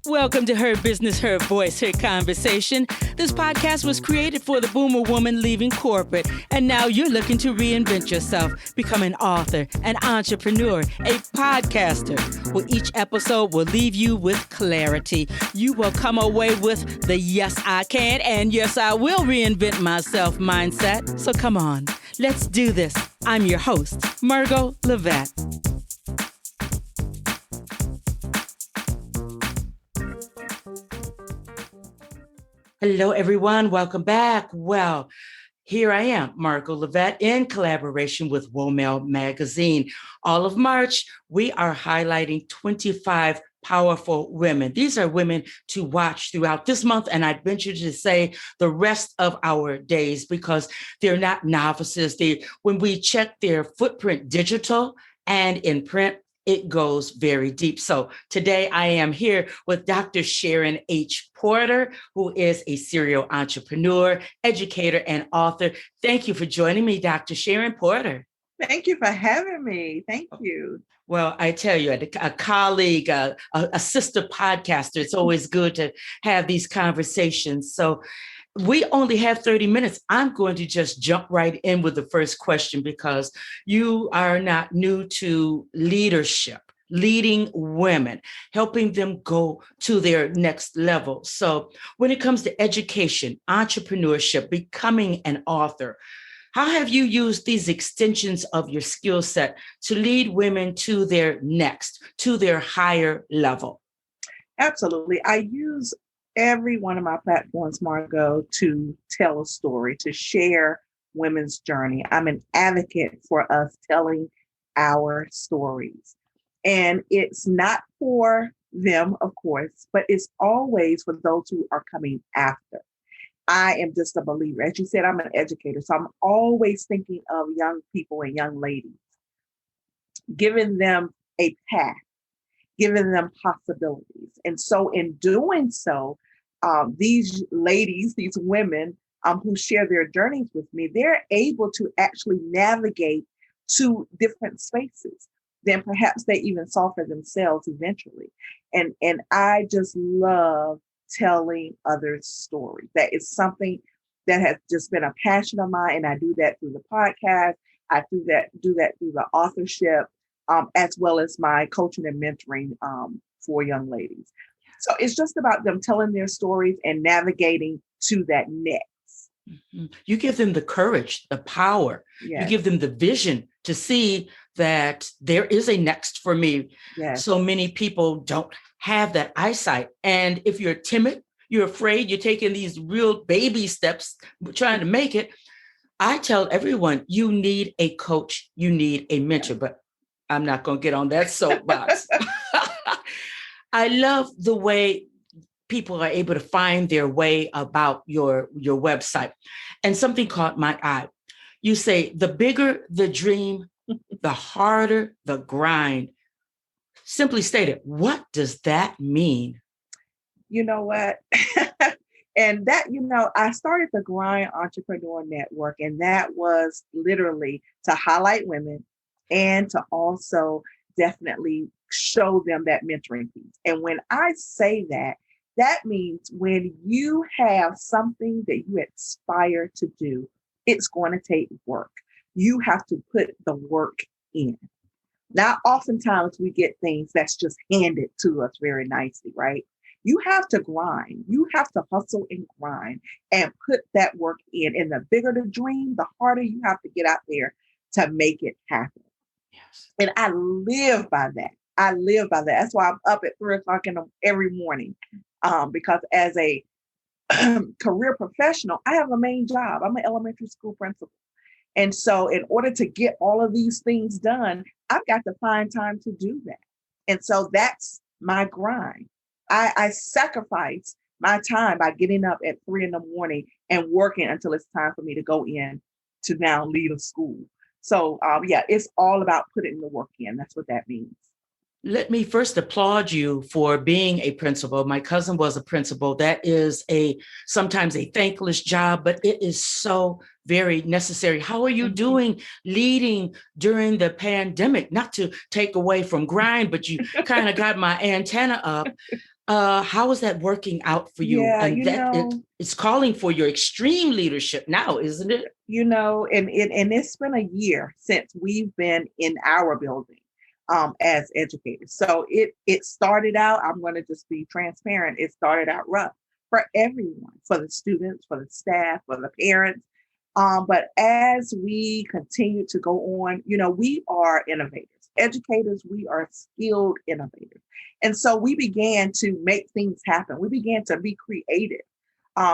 Welcome to Her Business, Her Voice, Her Conversation. This podcast was created for the boomer woman leaving corporate, and now you're looking to reinvent yourself, become an author, an entrepreneur, a podcaster. Well, each episode will leave you with clarity. You will come away with the yes, I can and yes, I will reinvent myself mindset. So come on, let's do this. I'm your host, Margot Levette. Hello, everyone. Welcome back. Well, here I am, Margot Levette, in collaboration with Womel Magazine. All of March, we are highlighting 25 powerful women. These are women to watch throughout this month, and I'd venture to say the rest of our days, because they're not novices. When we check their footprint digital and in print, it goes very deep. So today I am here with Dr. Sharon H. Porter, who is a serial entrepreneur, educator, and author. Thank you for joining me, Dr. Sharon Porter. Thank you for having me. Thank you. Well, I tell you, a colleague, a sister podcaster, it's always good to have these conversations. So we only have 30 minutes. I'm going to just jump right in with the first question, because you are not new to leadership, leading women, helping them go to their next level. So when it comes to education, entrepreneurship, becoming an author, how have you used these extensions of your skill set to lead women to their next, to their higher level? Absolutely. I use every one of my platforms, Margot, to tell a story, to share women's journey. I'm an advocate for us telling our stories. And it's not for them, of course, but it's always for those who are coming after. I am just a believer. As you said, I'm an educator. So I'm always thinking of young people and young ladies, giving them a path, giving them possibilities. And so in doing so, these ladies, these women who share their journeys with me, they're able to actually navigate to different spaces than perhaps they even saw for themselves eventually. And I just love telling others' stories. That is something that has just been a passion of mine. And I do that through the podcast. I do that through the authorship, as well as my coaching and mentoring for young ladies. So it's just about them telling their stories and navigating to that next. Mm-hmm. You give them the courage, the power. Yes. You give them the vision to see that there is a next for me. Yes. So many people don't have that eyesight. And if you're timid, you're afraid, you're taking these real baby steps, trying to make it. I tell everyone, you need a coach, you need a mentor, but I'm not going to get on that soapbox. I love the way people are able to find their way about your website. And something caught my eye. You say, the bigger the dream, the harder the grind. Simply stated, what does that mean? You know what? And that, I started the Grind Entrepreneur Network, and that was literally to highlight women and to also definitely show them that mentoring piece. And when I say that, that means when you have something that you aspire to do, it's going to take work. You have to put the work in. Now, oftentimes we get things that's just handed to us very nicely, right? You have to grind. You have to hustle and grind and put that work in. And the bigger the dream, the harder you have to get out there to make it happen. Yes. And I live by that. That's why I'm up at 3:00 every morning, because as a career professional, I have a main job. I'm an elementary school principal. And so in order to get all of these things done, I've got to find time to do that. And so that's my grind. I sacrifice my time by getting up at 3 a.m. and working until it's time for me to go in to now lead a school. So it's all about putting the work in. That's what that means. Let me first applaud you for being a principal. My cousin was a principal. That is sometimes a thankless job, but it is so very necessary. How are you doing leading during the pandemic? Not to take away from grind, but you kind of got my antenna up. How is that working out for you? Yeah, And it's calling for your extreme leadership now, isn't it? And it's been a year since we've been in our building as educators. So it started out, I'm going to just be transparent, it started out rough for everyone, for the students, for the staff, for the parents. But as we continue to go on, we are innovators. Educators, we are skilled innovators. And so we began to make things happen. We began to be creative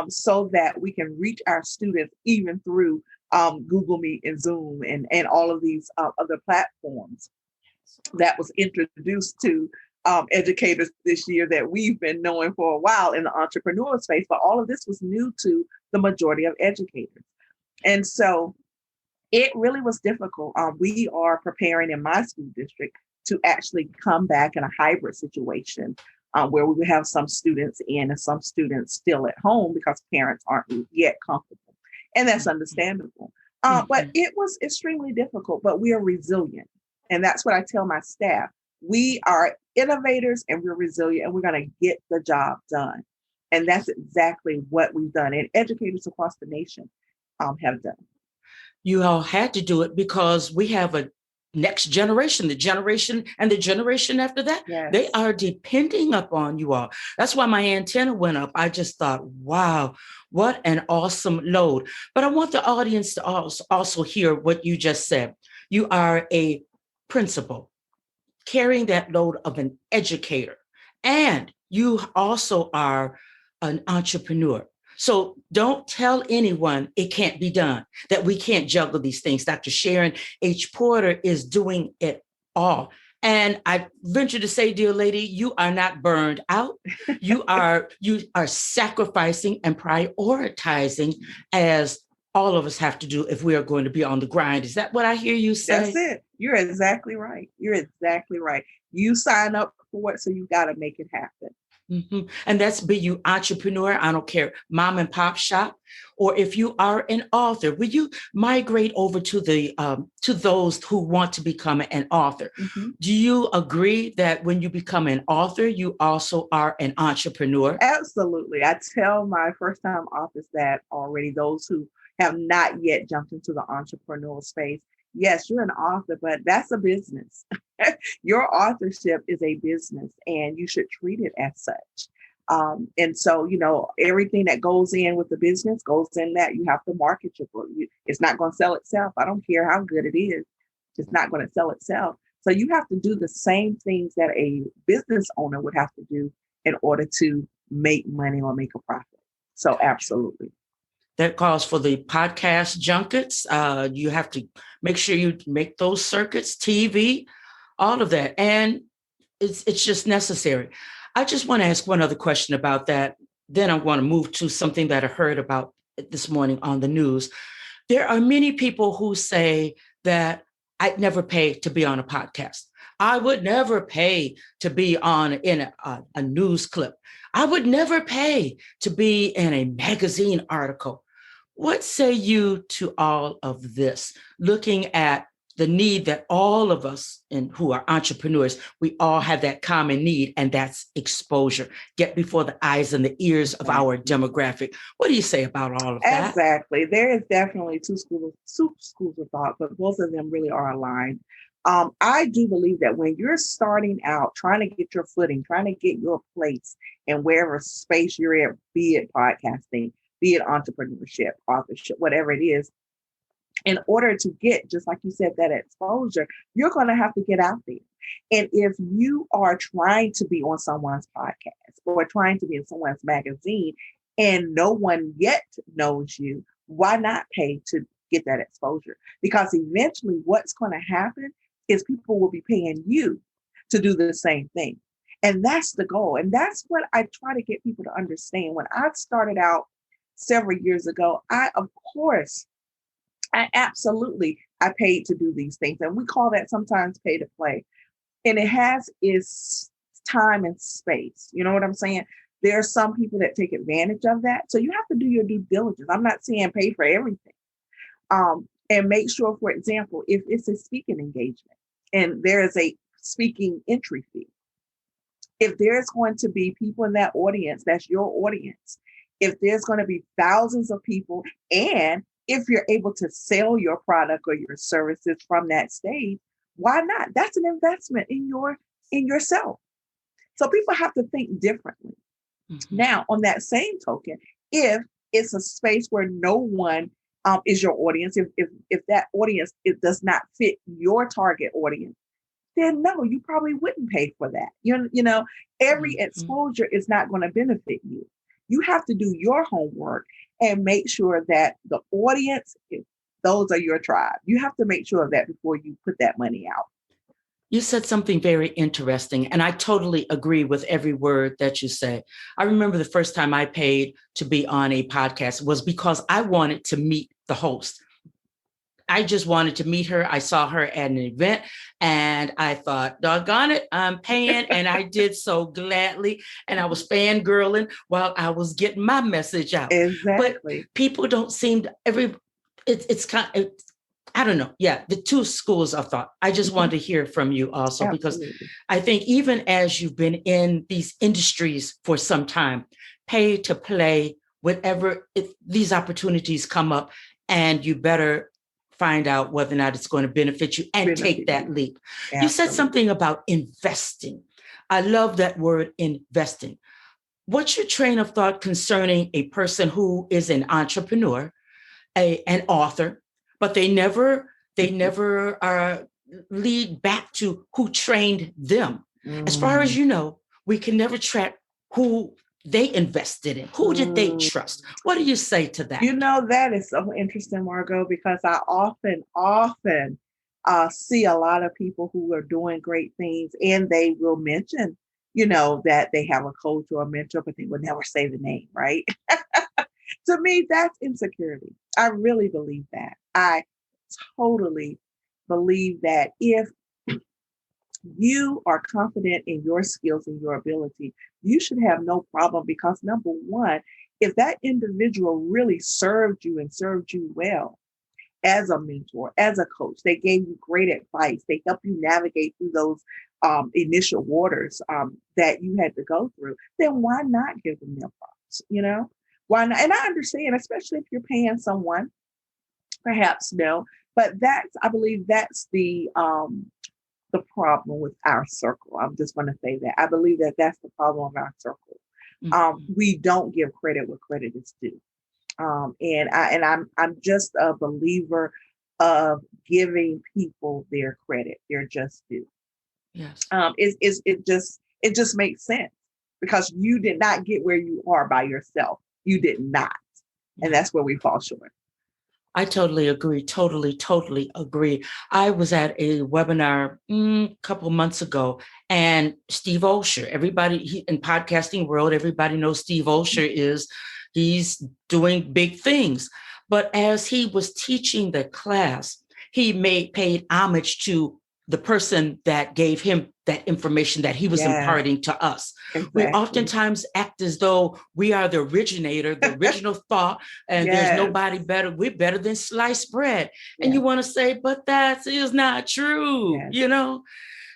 so that we can reach our students even through Google Meet and Zoom and all of these other platforms that was introduced to educators this year that we've been knowing for a while in the entrepreneurial space. But all of this was new to the majority of educators. And so it really was difficult. We are preparing in my school district to actually come back in a hybrid situation where we would have some students in and some students still at home because parents aren't yet comfortable. And that's understandable. But it was extremely difficult, but we are resilient. And that's what I tell my staff. We are innovators and we're resilient and we're going to get the job done. And that's exactly what we've done. And educators across the nation have done. You all had to do it because we have a next generation, the generation and the generation after that. Yes. They are depending upon you all. That's why my antenna went up. I just thought, wow, what an awesome load. But I want the audience to also hear what you just said. You are a principal carrying that load of an educator, and you also are an entrepreneur. So don't tell anyone it can't be done, that we can't juggle these things. Dr. Sharon H. Porter is doing it all. And I venture to say, dear lady, you are not burned out. You are sacrificing and prioritizing as all of us have to do if we are going to be on the grind. Is that what I hear you say? That's it. You're exactly right. You're exactly right. You sign up for it, so you got to make it happen. Mm-hmm. And that's be you entrepreneur, I don't care, mom and pop shop, or if you are an author, will you migrate over to the to those who want to become an author? Mm-hmm. Do you agree that when you become an author, you also are an entrepreneur? Absolutely. I tell my first time authors that already, those who have not yet jumped into the entrepreneurial space. Yes, you're an author, but that's a business. Your authorship is a business and you should treat it as such. And so, everything that goes in with the business goes in that you have to market your book. It's not going to sell itself. I don't care how good it is. It's not going to sell itself. So you have to do the same things that a business owner would have to do in order to make money or make a profit. So absolutely. That calls for the podcast junkets. You have to make sure you make those circuits, TV, all of that. And it's just necessary. I just want to ask one other question about that. Then I want to move to something that I heard about this morning on the news. There are many people who say that I'd never pay to be on a podcast. I would never pay to be in a news clip. I would never pay to be in a magazine article. What say you to all of this, looking at the need that all of us who are entrepreneurs, we all have that common need, and that's exposure. Get before the eyes and the ears of our demographic. What do you say about all of that? Exactly. There is definitely two schools of thought, but both of them really are aligned. I do believe that when you're starting out, trying to get your footing, trying to get your place in wherever space you're in, be it podcasting, be it entrepreneurship, authorship, whatever it is, in order to get, just like you said, that exposure, you're going to have to get out there. And if you are trying to be on someone's podcast or trying to be in someone's magazine and no one yet knows you, why not pay to get that exposure? Because eventually what's going to happen is people will be paying you to do the same thing. And that's the goal. And that's what I try to get people to understand. When I started out several years ago, I paid to do these things. And we call that sometimes pay to play. And it has its time and space. You know what I'm saying? There are some people that take advantage of that. So you have to do your due diligence. I'm not saying pay for everything. And make sure, for example, if it's a speaking engagement and there is a speaking entry fee, If there's going to be people in that audience, that's your audience. If there's going to be thousands of people, and if you're able to sell your product or your services from that stage, why not? That's an investment in yourself. So people have to think differently. Mm-hmm. Now, on that same token, if it's a space where no one is your audience, if that audience, it does not fit your target audience, then no, you probably wouldn't pay for that. You know, every mm-hmm. exposure is not going to benefit you. You have to do your homework and make sure that the audience, those are your tribe. You have to make sure of that before you put that money out. You said something very interesting, and I totally agree with every word that you say. I remember the first time I paid to be on a podcast was because I wanted to meet the host. I just wanted to meet her. I saw her at an event and I thought, doggone it, I'm paying. And I did so gladly. And I was fangirling while I was getting my message out. Exactly. But people don't seem to it's kind of, I don't know. Yeah. The two schools of thought. I just wanted to hear from you also, Absolutely. Because I think even as you've been in these industries for some time, pay to play, whatever these opportunities come up, and you better find out whether or not it's going to benefit you and take that leap. Absolutely. You said something about investing. I love that word, investing. What's your train of thought concerning a person who is an entrepreneur, an author, but they never lead back to who trained them? As far as you know, we can never track who they invested in. Who did they trust? What do you say to that? You know, that is so interesting, Margot, because I often see a lot of people who are doing great things, and they will mention, you know, that they have a coach or a mentor, but they will never say the name, right? To me, that's insecurity. I really believe that. I totally believe that if you are confident in your skills and your ability, you should have no problem, because number one, if that individual really served you and served you well as a mentor, as a coach, they gave you great advice, they helped you navigate through those initial waters that you had to go through, then why not give them their props? You know, why not? And I understand, especially if you're paying someone, perhaps no, but I believe that's the problem with our circle. I'm just going to say that. I believe that that's the problem of our circle. Mm-hmm. We don't give credit where credit is due. And I'm just a believer of giving people their credit, their just due. Yes. It just makes sense, because you did not get where you are by yourself. You did not. And that's where we fall short. I totally agree. Totally agree. I was at a webinar a couple months ago, and Steve Olsher, everybody in podcasting world, everybody knows Steve Olsher he's doing big things. But as he was teaching the class, he paid homage to the person that gave him that information that he was imparting to us. Exactly. We oftentimes act as though we are the originator, the original thought, and there's nobody better. We're better than sliced bread. And you want to say, but that is not true, you know?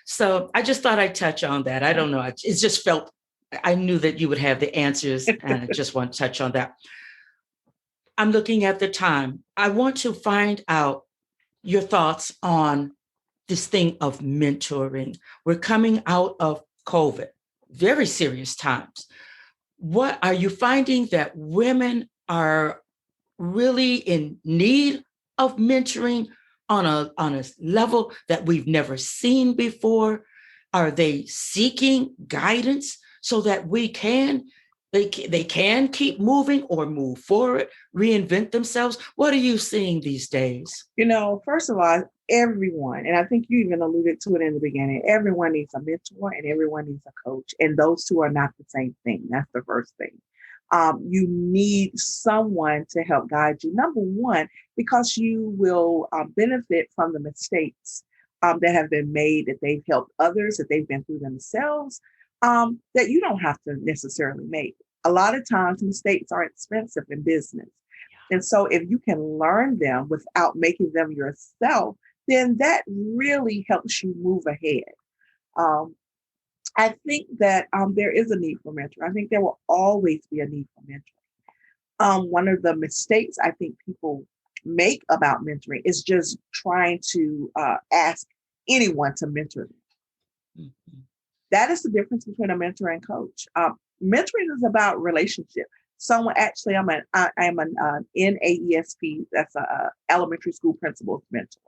So I just thought I'd touch on that. I don't know. It just felt, I knew that you would have the answers, and I just want to touch on that. I'm looking at the time. I want to find out your thoughts on this thing of mentoring. We're coming out of COVID, very serious times. What are you finding that women are really in need of mentoring on a level that we've never seen before? Are they seeking guidance so that they can keep moving or move forward, reinvent themselves? What are you seeing these days? You know, first of all, everyone, and I think you even alluded to it in the beginning, everyone needs a mentor and everyone needs a coach. And those two are not the same thing. That's the first thing. You need someone to help guide you. Number one, because you will benefit from the mistakes that have been made, that they've helped others, that they've been through themselves, that you don't have to necessarily make. A lot of times mistakes are expensive in business. And so if you can learn them without making them yourself, then that really helps you move ahead. I think that there is a need for mentoring. I think there will always be a need for mentoring. One of the mistakes I think people make about mentoring is just trying to ask anyone to mentor them. Mm-hmm. That is the difference between a mentor and coach. Mentoring is about relationship. Someone actually, I'm an NAESP, that's a elementary school principal's mentor.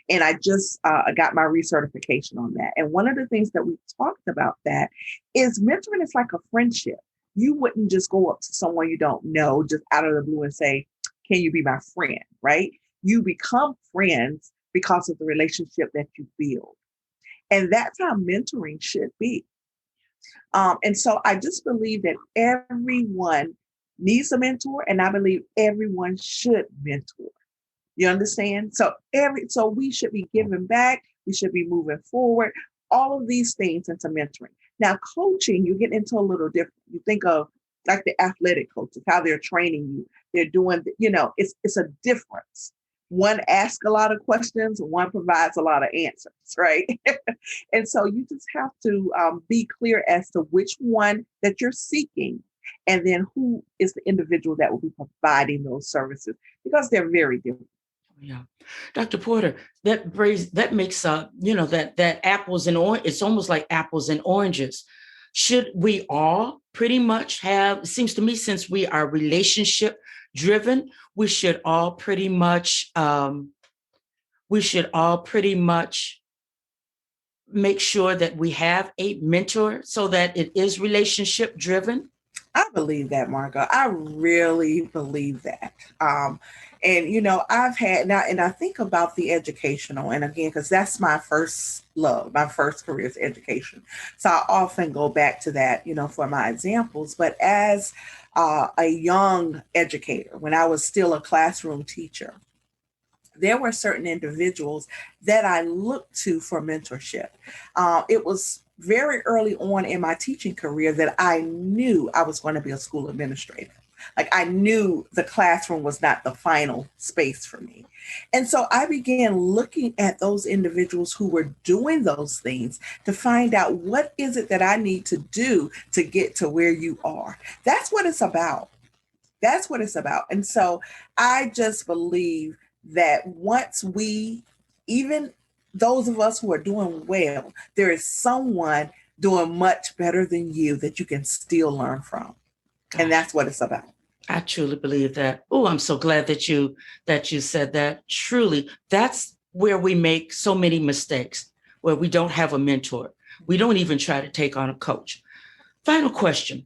And I just got my recertification on that. And one of the things that we talked about that is mentoring is like a friendship. You wouldn't just go up to someone you don't know just out of the blue and say, can you be my friend, right? You become friends because of the relationship that you build. And that's how mentoring should be. And so I just believe that everyone needs a mentor, and I believe everyone should mentor. You understand? So we should be giving back. We should be moving forward. All of these things into mentoring. Now, coaching, you get into a little different. You think of like the athletic coaches, how they're training you. They're doing, it's a difference. One asks a lot of questions, one provides a lot of answers, right? And so you just have to be clear as to which one that you're seeking, and then who is the individual that will be providing those services, because they're very different. Yeah. Dr. Porter, that makes that apples and oranges, it's almost like apples and oranges. Should we all pretty much have, it seems to me, since we are relationship driven, we should all pretty much make sure that we have a mentor so that it is relationship driven? I believe that, Margo. I really believe that. I've had now, and I think about the educational, and again, because that's my first love, my first career is education. So I often go back to that, for my examples. But as a young educator, when I was still a classroom teacher, there were certain individuals that I looked to for mentorship. It was very early on in my teaching career that I knew I was going to be a school administrator. Like, I knew the classroom was not the final space for me. And so I began looking at those individuals who were doing those things to find out, what is it that I need to do to get to where you are? That's what it's about. That's what it's about. And so I just believe that once even those of us who are doing well, there is someone doing much better than you that you can still learn from. And that's what it's about. I truly believe that. Oh, I'm so glad that you said that. Truly, that's where we make so many mistakes, where we don't have a mentor. We don't even try to take on a coach. Final question.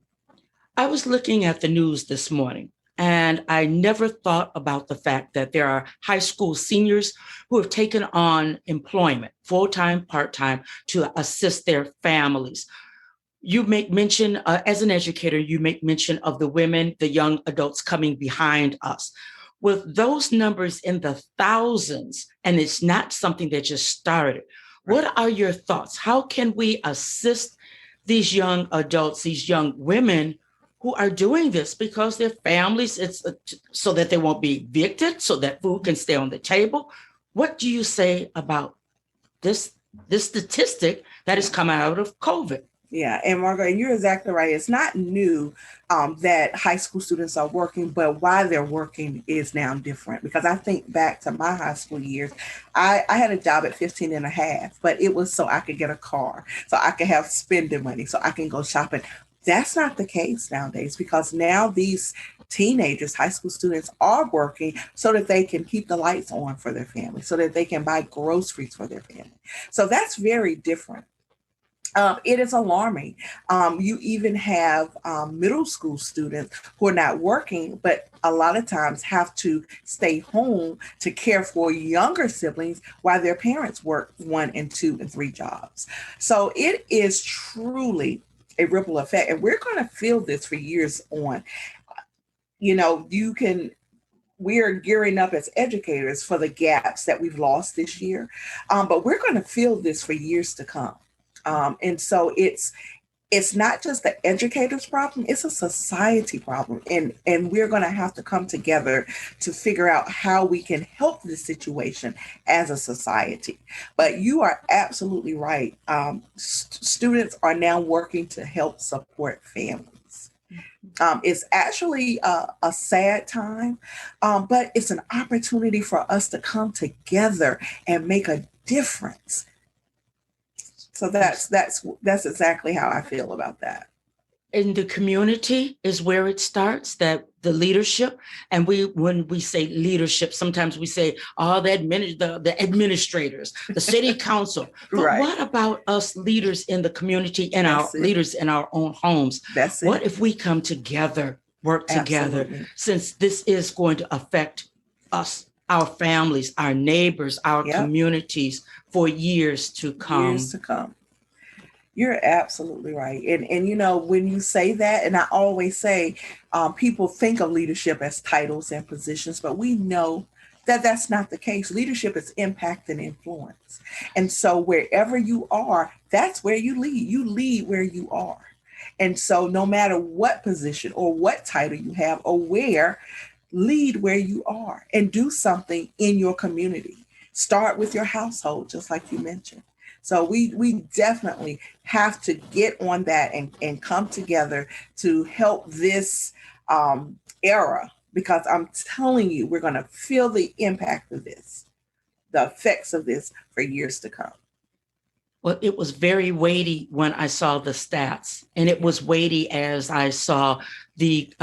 I was looking at the news this morning, and I never thought about the fact that there are high school seniors who have taken on employment, full-time, part-time, to assist their families. You make mention, as an educator, you make mention of the women, the young adults coming behind us. With those numbers in the thousands, and it's not something that just started, what are your thoughts? How can we assist these young adults, these young women who are doing this because their families, it's so that they won't be evicted, so that food can stay on the table? What do you say about this statistic that has come out of COVID? Yeah, and Margo, you're exactly right. It's not new that high school students are working, but why they're working is now different. Because I think back to my high school years, I had a job at 15 and a half, but it was so I could get a car, so I could have spending money, so I can go shopping. That's not the case nowadays, because now these teenagers, high school students, are working so that they can keep the lights on for their family, so that they can buy groceries for their family. So that's very different. It is alarming. You even have middle school students who are not working, but a lot of times have to stay home to care for younger siblings while their parents work 1 and 2 and 3 jobs. So it is truly a ripple effect, and we're going to feel this for years on. We are gearing up as educators for the gaps that we've lost this year, but we're going to feel this for years to come. And so it's it's not just the educator's problem, it's a society problem. And we're going to have to come together to figure out how we can help this situation as a society. But you are absolutely right. Students are now working to help support families. It's actually a sad time, but it's an opportunity for us to come together and make a difference. So that's exactly how I feel about that. In the community is where it starts, that the leadership. And when we say leadership, sometimes we say, oh, the administrators, the city council. But right. What about us leaders in the community and our leaders in our own homes? What if we come together, work together, Absolutely. Since this is going to affect us, our families, our neighbors, our communities for years to come. Years to come. You're absolutely right. And you know, when you say that, and I always say, people think of leadership as titles and positions, but we know that that's not the case. Leadership is impact and influence. And so wherever you are, that's where you lead. You lead where you are. And so no matter what position or what title you have or where, lead where you are and do something in your community. Start with your household, just like you mentioned. So we definitely have to get on that and come together to help this era, because I'm telling you, we're going to feel the impact of this, the effects of this for years to come. Well, it was very weighty when I saw the stats, and it was weighty as I saw the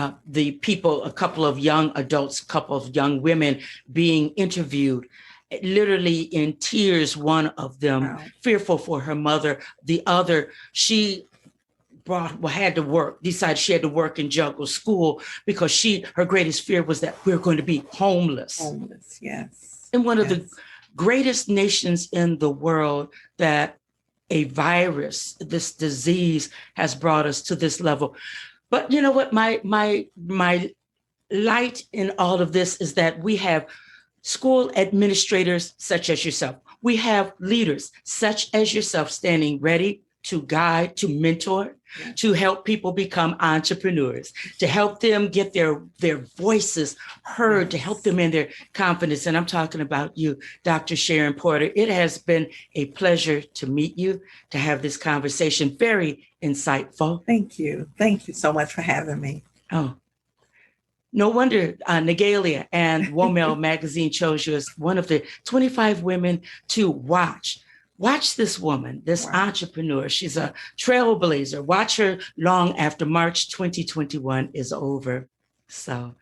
people, a couple of young adults, a couple of young women being interviewed, literally in tears, one of them fearful for her mother. The other, she had to work, decided she had to work and juggle school because her greatest fear was that we're going to be homeless. Homeless, yes. In one of the greatest nations in the world, that a virus, this disease has brought us to this level. But you know what, my light in all of this is that we have school administrators such as yourself. We have leaders such as yourself standing ready to guide, to mentor, to help people become entrepreneurs, to help them get their voices heard, to help them in their confidence. And I'm talking about you, Dr. Sharon Porter. It has been a pleasure to meet you, to have this conversation. Very insightful. Thank you. Thank you so much for having me. Oh, no wonder Negalia and Womel magazine chose you as one of the 25 women to watch. Watch this woman, this entrepreneur. She's a trailblazer. Watch her long after March 2021 is over. So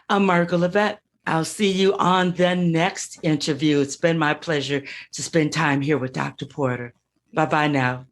I'm Margot Levette. I'll see you on the next interview. It's been my pleasure to spend time here with Dr. Porter. Bye-bye now.